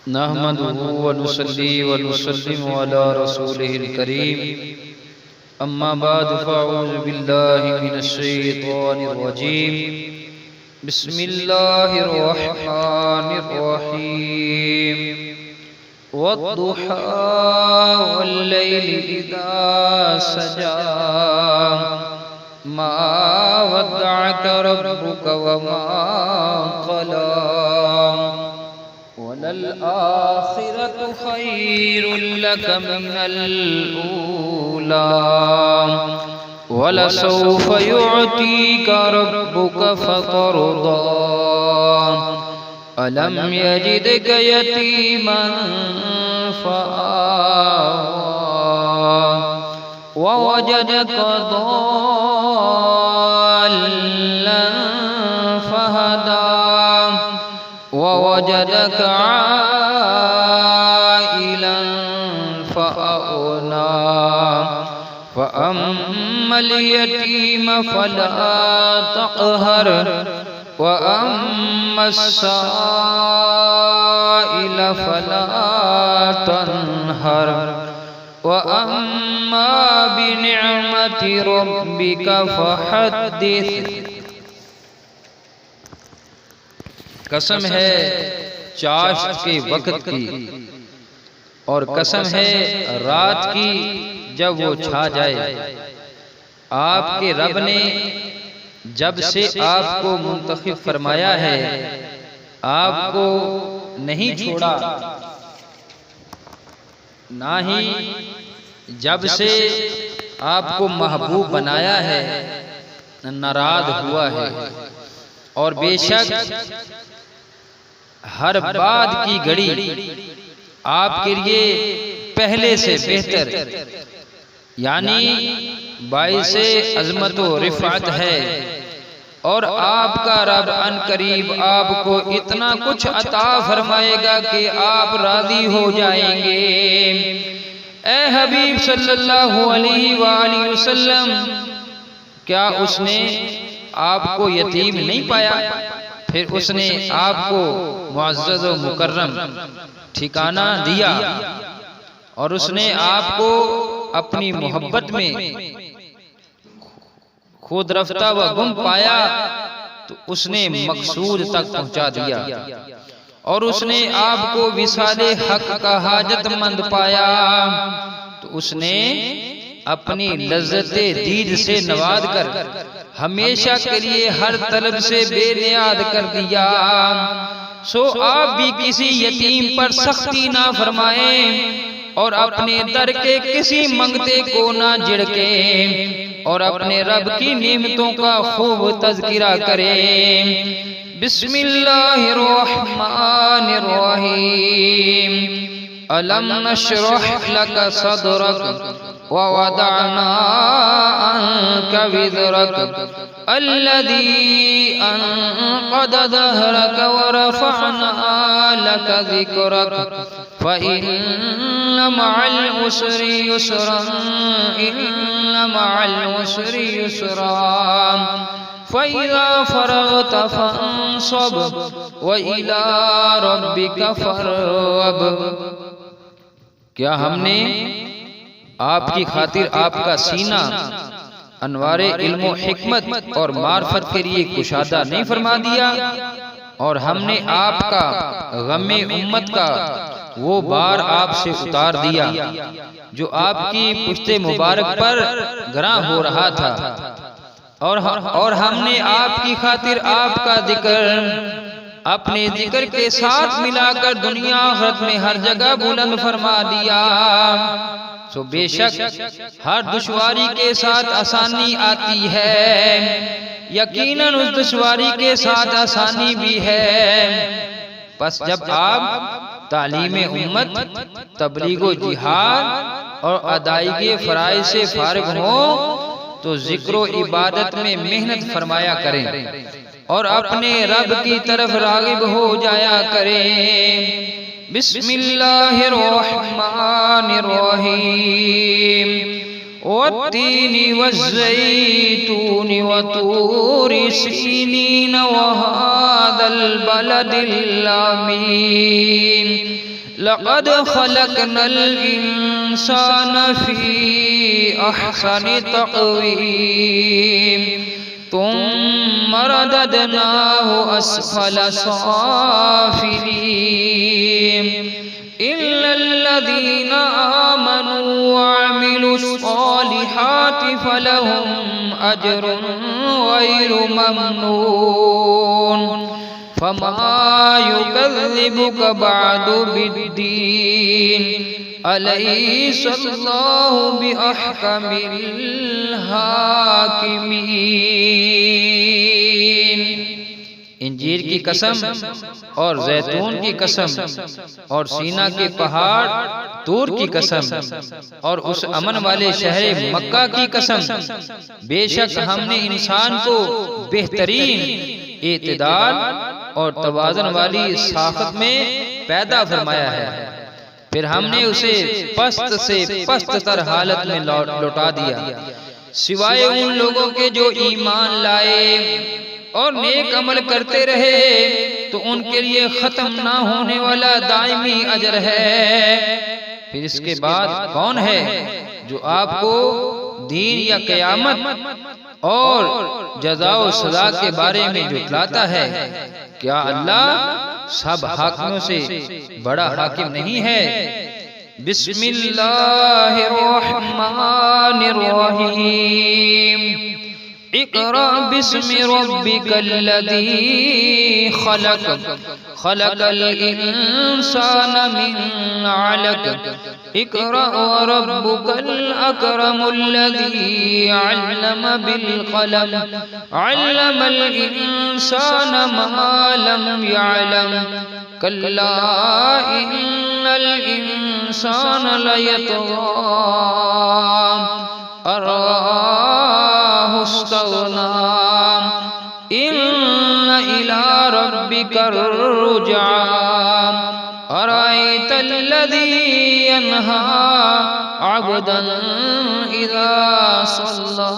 نحمده ونصلي ونسلم على رسوله الكريم اما بعد فاعوذ بالله من الشيطان الرجيم بسم الله الرحمن الرحيم والضحى والليل إذا سجى ما ودعك ربك وما قلى وللآخرة خير لك من الأولى ولسوف يعطيك ربك فترضى ألم يجدك يتيما فآوى ووجدك ضالا فهدى ووجدك عائلا فأغنى فأما اليتيم فلا تقهر وأما السائل فلا تنهر وأما بنعمة ربك فحدث۔ قسم ہے چاشت کے وقت کی اور قسم ہے رات کی جب وہ چھا جائے۔ آپ کے رب نے جب سے آپ کو منتخب فرمایا ہے آپ کو نہیں چھوڑا، نہ ہی جب سے آپ کو محبوب بنایا ہے ناراض ہوا ہے، اور بے شک ہر بعد کی گھڑی آپ کے لیے پہلے سے بہتر یعنی باعث عظمت و رفعت ہے، اور آپ کا رب ان قریب آپ کو اتنا کچھ عطا فرمائے گا کہ آپ راضی ہو جائیں گے۔ اے حبیب صلی اللہ علیہ وآلہ وسلم، کیا اس نے آپ کو یتیم نہیں پایا؟ پھر اس نے آپ کو معزز و مکرم ٹھکانہ دیا، اور اس نے آپ کو اپنی محبت میں خود رفتہ و گم پایا تو اس نے مقصود تک پہنچا دیا، اور اس نے آپ کو وصال حق کا حاجت مند پایا تو اس نے اپنی لذت دید سے نواز کر ہمیشہ کے لیے ہر طلب سے بے نیاز کر دیا۔ سو آپ بھی کسی یتیم پر سختی نہ فرمائیں اور اپنے در کے کسی منگتے کو نہ جھڑکیں، اور اپنے رب کی نعمتوں کا خوب تذکرہ کریں۔ بسم اللہ الرحمن الرحیم۔ ألم نشرح لك صدرك ووضعنا عنك وزرك الذي أنقض ظهرك ورفعنا لك ذكرك فإن مع العسر يسرا إن مع العسر يسرا فَإِذَا فَرَغْتَ فَانصَبْ وَإِلَىٰ رَبِّكَ فَارْغَب۔ کیا ہم نے آپ کی خاطر آپ کا سینہ انوار علم و حکمت اور معرفت کے لیے کشادہ نہیں فرما دیا، اور ہم نے آپ کا غم امت کا وہ بار آپ سے اتار دیا جو آپ کی پشت مبارک پر گراں ہو رہا تھا، اور ہم نے آپ کی خاطر آپ کا ذکر اپنے ذکر کے ساتھ ملا کر دنیا آخرت میں ہر جگہ بلند فرما دیا۔ سو بے شک ہر دشواری کے ساتھ آسانی آتی ہے، یقیناً اس دشواری کے ساتھ آسانی بھی ہے۔ پس جب آپ تعلیم امت، تبلیغ و جہاد اور ادائیگی فرائض سے فارغ ہوں تو ذکر و عبادت میں محنت فرمایا کریں، اور اپنے رب کی طرف راغب ہو جایا کریں۔ بسم اللہ الرحمن الرحیم۔ والتين والزيتون وطور سينين وهذا البلد الأمين لقد خلقنا الإنسان في أحسن تقويم ثم رددناه أسفل سافلين إلا الذين آمنوا وعملوا الصالحات فلهم أجر غير ممنون فما يكذبك بعد بالدين أليس الله بأحكم الحاكمين۔ انجیر کی قسم اور زیتون کی قسم اور سینا کے پہاڑ طور کی قسم اور اس امن والے شہر مکہ کی قسم، بے شک ہم نے انسان کو بہترین اعتدال اور توازن والی ساخت میں پیدا فرمایا ہے، پھر ہم نے اسے پست سے پست تر حالت میں لوٹا دیا، سوائے ان لوگوں کے جو ایمان لائے اور نیک عمل کرتے رہے تو ان کے لیے ختم نہ ہونے والا دائمی اجر ہے۔ پھر اس کے بعد کون ہے جو آپ کو دین یا قیامت اور جزا و سزا کے بارے میں جھٹلاتا ہے؟ کیا اللہ سب حاکموں سے بڑا حاکم نہیں ہے؟ بسم اللہ الرحمن الرحیم۔ اقرأ باسم ربك الذي خلق خلق الإنسان من علق اقرأ وربك الأكرم الذي علم بالقلم علم الإنسان ما لم يعلم كلا إن الإنسان ليطغى استغنى إن إلى ربك الرجعى أرأيت الذي ينهى عبدا إذا صلى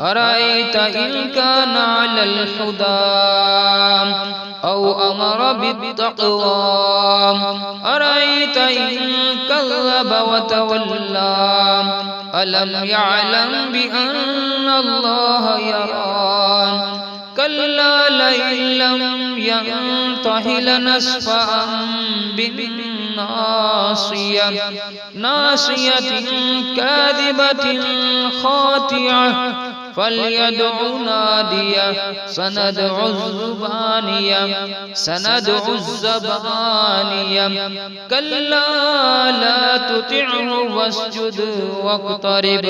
أرأيت إن كان على الهدى أو أمر بالتقوى أرأيت إن كذب وتولى ألم يعلم بأن الله يرى كلا لئن لم ينته لنسفعا بالناصية ناصية كاذبة خاطعة فليدع ناديه سندع الزبانية كلا لا تطعه واسجد واقترب۔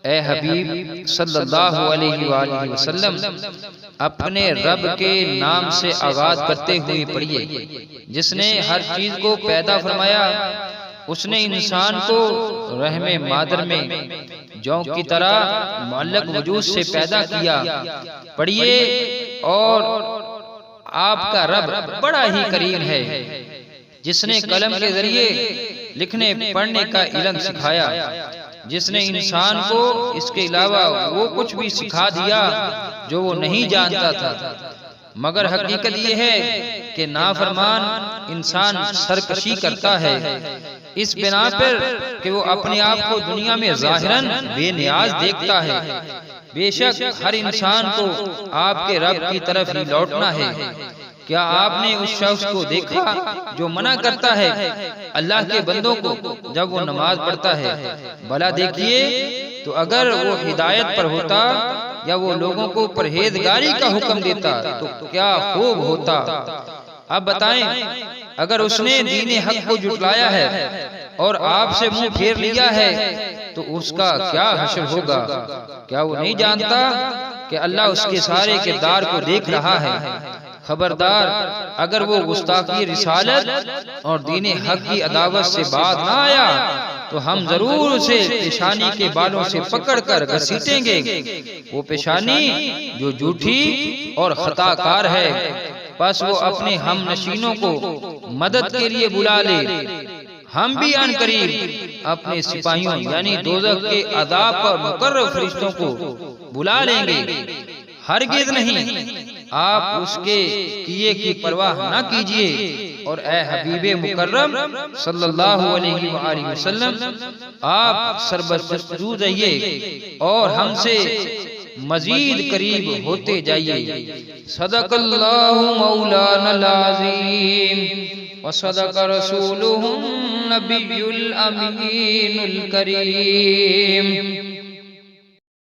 اے حبیب صلی اللہ علیہ وآلہ وسلم، اپنے رب کے نام سے آغاز کرتے ہوئے پڑھیے جس نے ہر چیز کو پیدا فرمایا۔ اس نے انسان کو رحم مادر میں جوں کی طرح معلق وجود سے پیدا کیا۔ پڑھیے، اور آپ کا رب بڑا ہی کریم ہے جس نے قلم کے ذریعے لکھنے پڑھنے کا علم سکھایا، جس نے انسان کو اس کے علاوہ وہ کچھ بھی سکھا دیا جو وہ نہیں جانتا تھا، مگر حقیقت یہ ہے کہ نافرمان انسان سرکشی کرتا ہے اس بنا پر کہ وہ اپنے آپ کو دنیا میں ظاہراً بے نیاز دیکھتا ہے۔ بے شک ہر انسان کو آپ کے رب کی طرف ہی لوٹنا ہے۔ کیا آپ نے اس شخص کو دیکھا جو منع کرتا ہے اللہ کے بندوں کو جب وہ نماز پڑھتا ہے؟ بھلا دیکھیے، تو اگر وہ ہدایت پر ہوتا یا وہ لوگوں کو پرہیزگاری کا حکم دیتا تو کیا خوب ہوتا۔ اب بتائیں، اگر اس نے دین حق کو جھٹلایا ہے اور آپ سے منہ پھیر لیا ہے تو اس کا کیا حشر ہوگا؟ کیا وہ نہیں جانتا کہ اللہ اس کے سارے کردار کو دیکھ رہا ہے؟ خبردار، اگر وہ گستاخی رسالت اور دین حق کی عداوت سے باز نہ آیا تو ہم ضرور اسے پیشانی کے بالوں سے پکڑ کر گھسیٹیں گے، وہ پیشانی جو جھوٹی اور خطا کار ہے۔ پس وہ اپنے ہم نشینوں کو مدد کے لیے بلا لے، ہم بھی ان قریب اپنے سپاہیوں یعنی دوزخ کے عذاب پر مقرر فرشتوں کو بلا لیں گے۔ ہرگز نہیں، آپ اس کے کیے کی پرواہ نہ کیجیے اور اے حبیب مکرم صلی اللہ علیہ وآلہ وسلم آپ سربت جستجو رہیے اور ہم سے مزید قریب ہوتے جائیے۔ صدق اللہ مولانا العظیم وصدق رسولہ النبی الامین الکریم۔